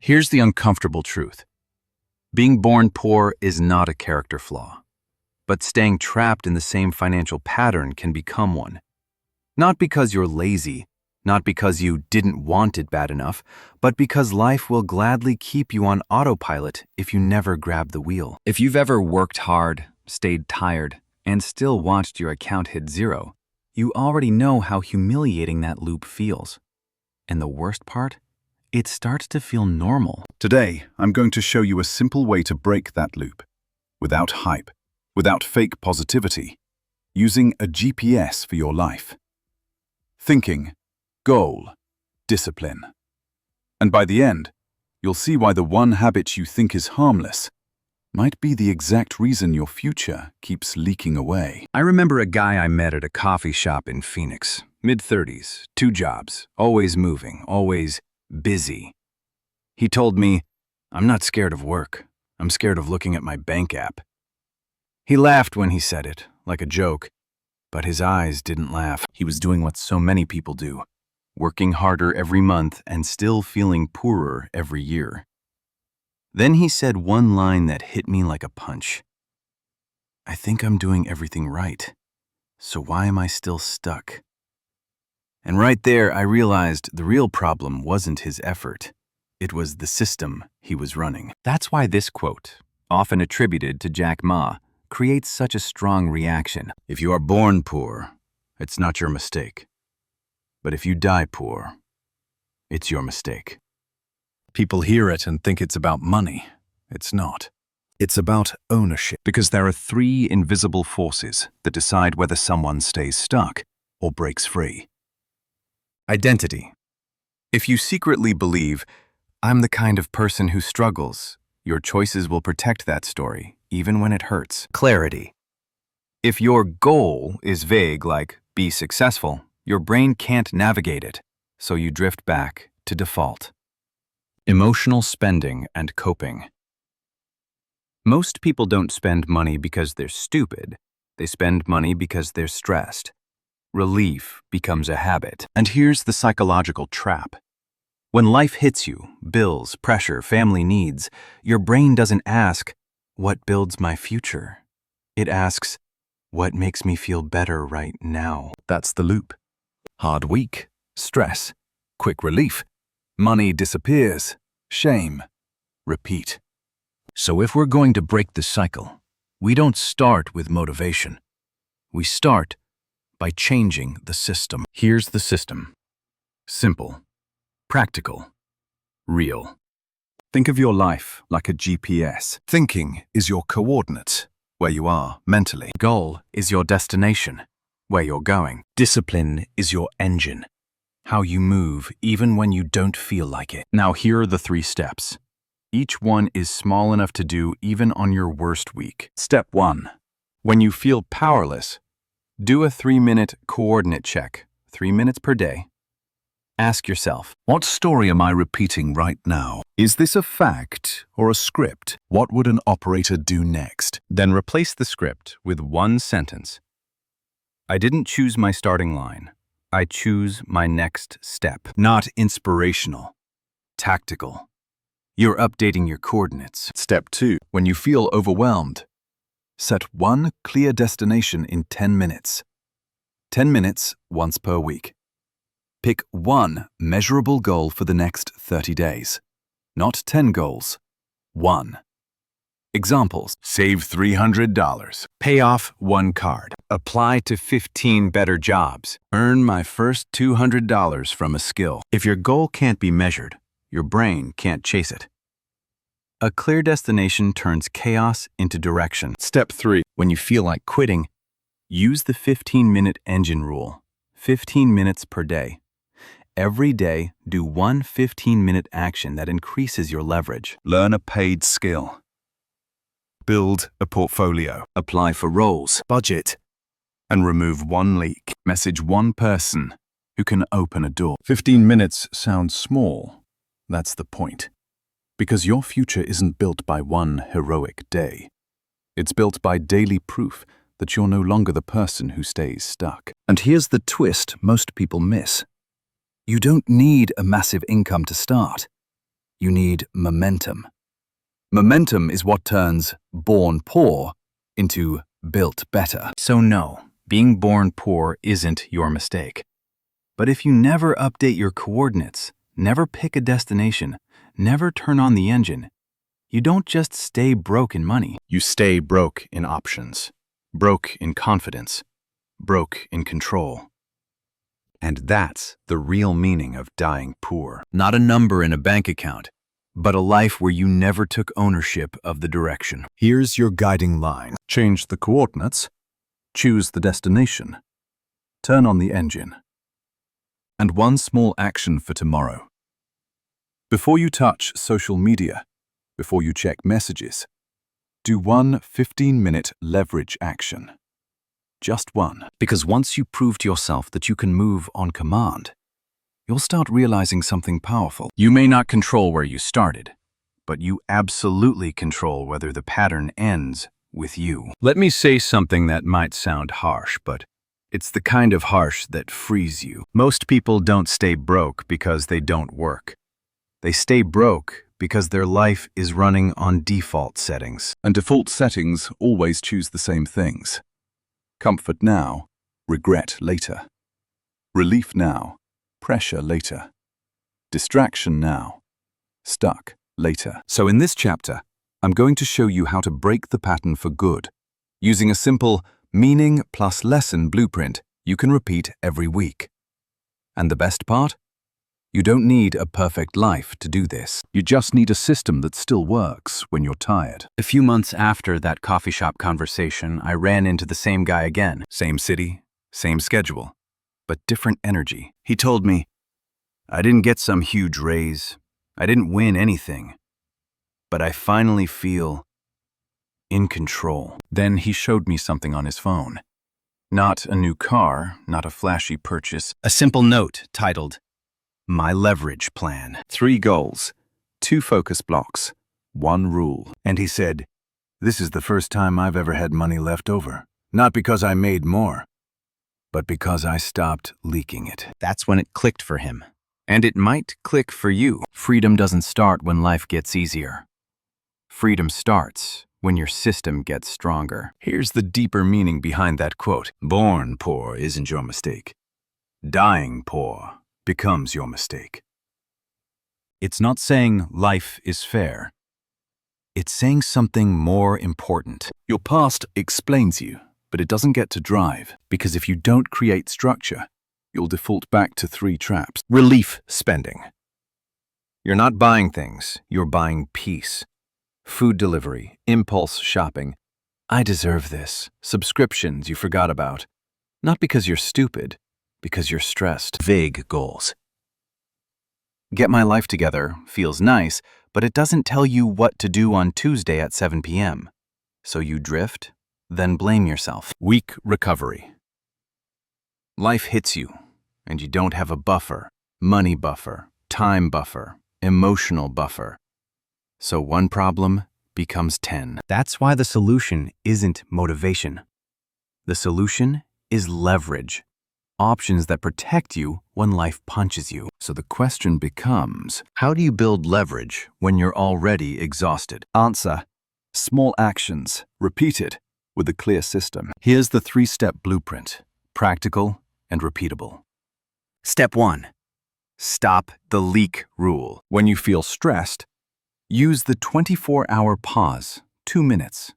Here's the uncomfortable truth. Being born poor is not a character flaw, but staying trapped in the same financial pattern can become one. Not because you're lazy, not because you didn't want it bad enough, but because life will gladly keep you on autopilot if you never grab the wheel. If you've ever worked hard, stayed tired, and still watched your account hit zero, you already know how humiliating that loop feels. And the worst part? It starts to feel normal. Today, I'm going to show you a simple way to break that loop. Without hype, without fake positivity, using a GPS for your life. Thinking, goal, discipline. And by the end, you'll see why the one habit you think is harmless might be the exact reason your future keeps leaking away. I remember a guy I met at a coffee shop in Phoenix, mid-30s, 2 jobs, always moving, always busy. He told me, "I'm not scared of work. I'm scared of looking at my bank app." He laughed when he said it, like a joke, but his eyes didn't laugh. He was doing what so many people do, working harder every month and still feeling poorer every year. Then he said one line that hit me like a punch. "I think I'm doing everything right, so why am I still stuck?" And right there, I realized the real problem wasn't his effort. It was the system he was running. That's why this quote, often attributed to Jack Ma, creates such a strong reaction. If you are born poor, it's not your mistake. But if you die poor, it's your mistake. People hear it and think it's about money. It's not. It's about ownership. Because there are 3 invisible forces that decide whether someone stays stuck or breaks free. Identity. If you secretly believe, "I'm the kind of person who struggles," your choices will protect that story, even when it hurts. Clarity. If your goal is vague, like be successful, your brain can't navigate it, so you drift back to default. Emotional spending and coping. Most people don't spend money because they're stupid. They spend money because they're stressed. Relief becomes a habit. And here's the psychological trap. When life hits you, bills, pressure, family needs, your brain doesn't ask, "What builds my future?" It asks, "What makes me feel better right now?" That's the loop. Hard week, stress, quick relief, money disappears, shame, repeat. So if we're going to break the cycle, we don't start with motivation. We start by changing the system. Here's the system. Simple, practical, real. Think of your life like a GPS. Thinking is your coordinates, where you are mentally. Goal is your destination, where you're going. Discipline is your engine, how you move even when you don't feel like it. Now here are the 3 steps. Each one is small enough to do even on your worst week. Step 1. When you feel powerless, do a 3-minute coordinate check, 3 minutes per day. Ask yourself, what story am I repeating right now? Is this a fact or a script? What would an operator do next? Then replace the script with one sentence. I didn't choose my starting line. I choose my next step. Not inspirational, tactical. You're updating your coordinates. Step 2. When you feel overwhelmed, set one clear destination in 10 minutes. 10 minutes once per week. Pick one measurable goal for the next 30 days. Not 10 goals. 1. Examples: save $300. Pay off 1 card. Apply to 15 better jobs. Earn my first $200 from a skill. If your goal can't be measured, your brain can't chase it. A clear destination turns chaos into direction. Step 3. When you feel like quitting, use the 15-minute engine rule. 15 minutes per day. Every day, do one 15-minute action that increases your leverage. Learn a paid skill. Build a portfolio. Apply for roles. Budget. And remove 1 leak. Message 1 person who can open a door. 15 minutes sounds small. That's the point. Because your future isn't built by one heroic day. It's built by daily proof that you're no longer the person who stays stuck. And here's the twist most people miss. You don't need a massive income to start. You need momentum. Momentum is what turns born poor into built better. So no, being born poor isn't your mistake. But if you never update your coordinates, never pick a destination, never turn on the engine, you don't just stay broke in money. You stay broke in options, broke in confidence, broke in control. And that's the real meaning of dying poor. Not a number in a bank account, but a life where you never took ownership of the direction. Here's your guiding line. Change the coordinates, choose the destination, turn on the engine. And one small action for tomorrow. Before you touch social media, before you check messages, do one 15-minute leverage action. Just one. Because once you prove to yourself that you can move on command, you'll start realizing something powerful. You may not control where you started, but you absolutely control whether the pattern ends with you. Let me say something that might sound harsh, but it's the kind of harsh that frees you. Most people don't stay broke because they don't work. They stay broke because their life is running on default settings. And default settings always choose the same things. Comfort now, regret later. Relief now, pressure later. Distraction now, stuck later. So in this chapter, I'm going to show you how to break the pattern for good, using a simple meaning plus lesson blueprint you can repeat every week. And the best part? You don't need a perfect life to do this. You just need a system that still works when you're tired. A few months after that coffee shop conversation, I ran into the same guy again. Same city, same schedule, but different energy. He told me, I didn't get some huge raise. I didn't win anything. But I finally feel in control. Then he showed me something on his phone. Not a new car, not a flashy purchase. A simple note titled, My Leverage Plan. 3 goals, 2 focus blocks, 1 rule. And he said, this is the first time I've ever had money left over. Not because I made more, but because I stopped leaking it. That's when it clicked for him. And it might click for you. Freedom doesn't start when life gets easier. Freedom starts when your system gets stronger. Here's the deeper meaning behind that quote. Born poor isn't your mistake. Dying poor becomes your mistake. It's not saying life is fair. It's saying something more important. Your past explains you, but it doesn't get to drive, because if you don't create structure, you'll default back to 3 traps. Relief spending. You're not buying things, you're buying peace. Food delivery, impulse shopping. I deserve this. Subscriptions you forgot about. Not because you're stupid, because you're stressed. Vague goals. Get my life together feels nice, but it doesn't tell you what to do on Tuesday at 7 p.m. So you drift, then blame yourself. Weak recovery. Life hits you, and you don't have a buffer, money buffer, time buffer, emotional buffer. So one problem becomes 10. That's why the solution isn't motivation. The solution is leverage. Options that protect you when life punches you. So the question becomes, how do you build leverage when you're already exhausted? Answer: small actions, repeated, with a clear system. Here's the 3-step blueprint, practical and repeatable. Step 1. Stop the leak rule. When you feel stressed, use the 24-hour pause, 2 minutes.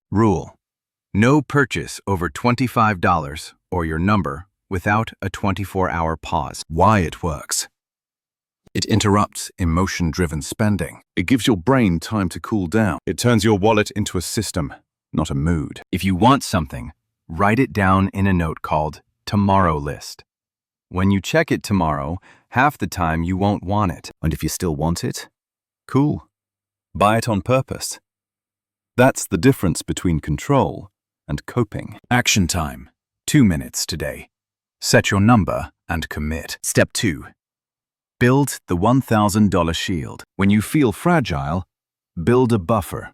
Rule: no purchase over $25 or your number without a 24-hour pause. Why it works. It interrupts emotion-driven spending. It gives your brain time to cool down. It turns your wallet into a system, not a mood. If you want something, write it down in a note called Tomorrow List. When you check it tomorrow, half the time you won't want it. And if you still want it, cool. Buy it on purpose. That's the difference between control and coping. Action time. 2 minutes today. Set your number and commit. Step 2. Build the $1,000 shield. When you feel fragile, build a buffer.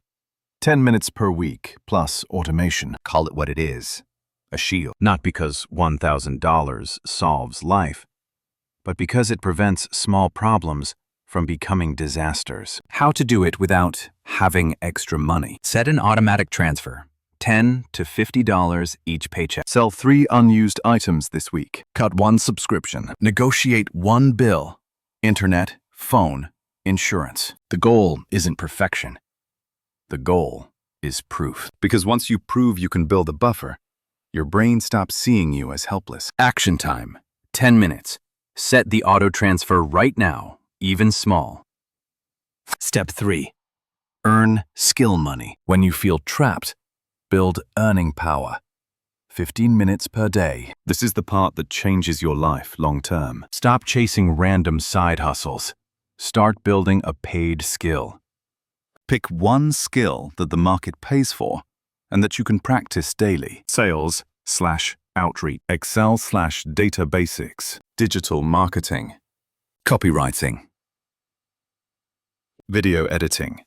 10 minutes per week, plus automation. Call it what it is. A shield. Not because $1,000 solves life, but because it prevents small problems from becoming disasters. How to do it without having extra money. Set an automatic transfer. $10 to $50 each paycheck. Sell 3 unused items this week. Cut 1 subscription. Negotiate 1 bill. Internet, phone, insurance. The goal isn't perfection. The goal is proof. Because once you prove you can build a buffer, your brain stops seeing you as helpless. Action time. 10 minutes. Set the auto transfer right now, even small. Step 3. Earn skill money. When you feel trapped, build earning power. 15 minutes per day. This is the part that changes your life long term. Stop chasing random side hustles. Start building a paid skill. Pick one skill that the market pays for and that you can practice daily. Sales/outreach, Excel/data basics, digital marketing, Copywriting. video editing,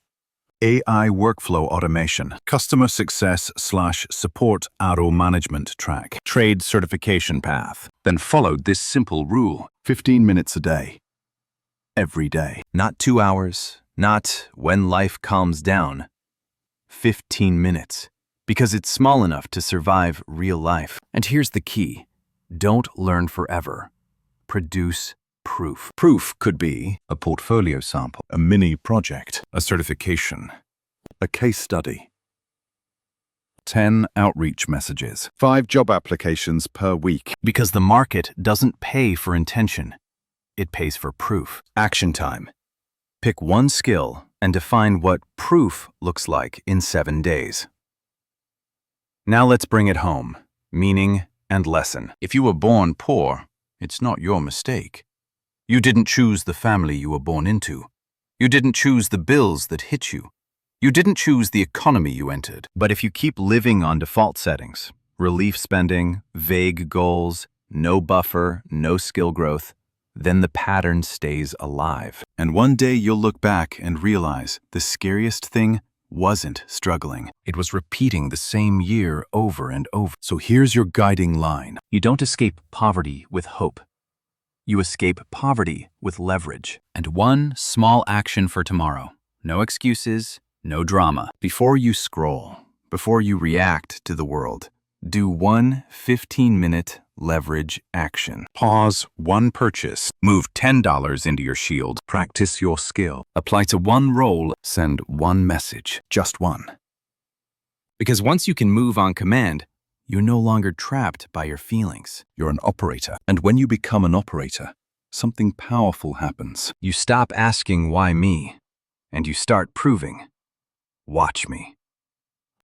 AI workflow automation, customer success/support auto management track, Trade certification path. Then follow this simple rule. 15 minutes a day, every day. Not 2 hours, not when life calms down. 15 minutes. Because it's small enough to survive real life. And here's the key. Don't learn forever. Produce proof. Proof could be a portfolio sample, A mini project, a certification, a case study. 10 outreach messages, 5 job applications per week. because the market doesn't pay for intention. It pays for proof. Action time. Pick one skill and define what proof looks like in 7 days. Now let's bring it home. Meaning and lesson. If you were born poor, it's not your mistake. You didn't choose the family you were born into. You didn't choose the bills that hit you. You didn't choose the economy you entered. But if you keep living on default settings, relief spending, vague goals, no buffer, no skill growth, then the pattern stays alive. And one day you'll look back and realize the scariest thing wasn't struggling. It was repeating the same year over and over. So here's your guiding line. You don't escape poverty with hope. You escape poverty with leverage. And one small action for tomorrow. No excuses, no drama. Before you scroll, before you react to the world, do one 15-minute leverage action. Pause one purchase. Move $10 into your shield. Practice your skill. Apply to one role. Send one message. Just one. Because once you can move on command, you're no longer trapped by your feelings. You're an operator. And when you become an operator, something powerful happens. You stop asking why me, and you start proving, watch me.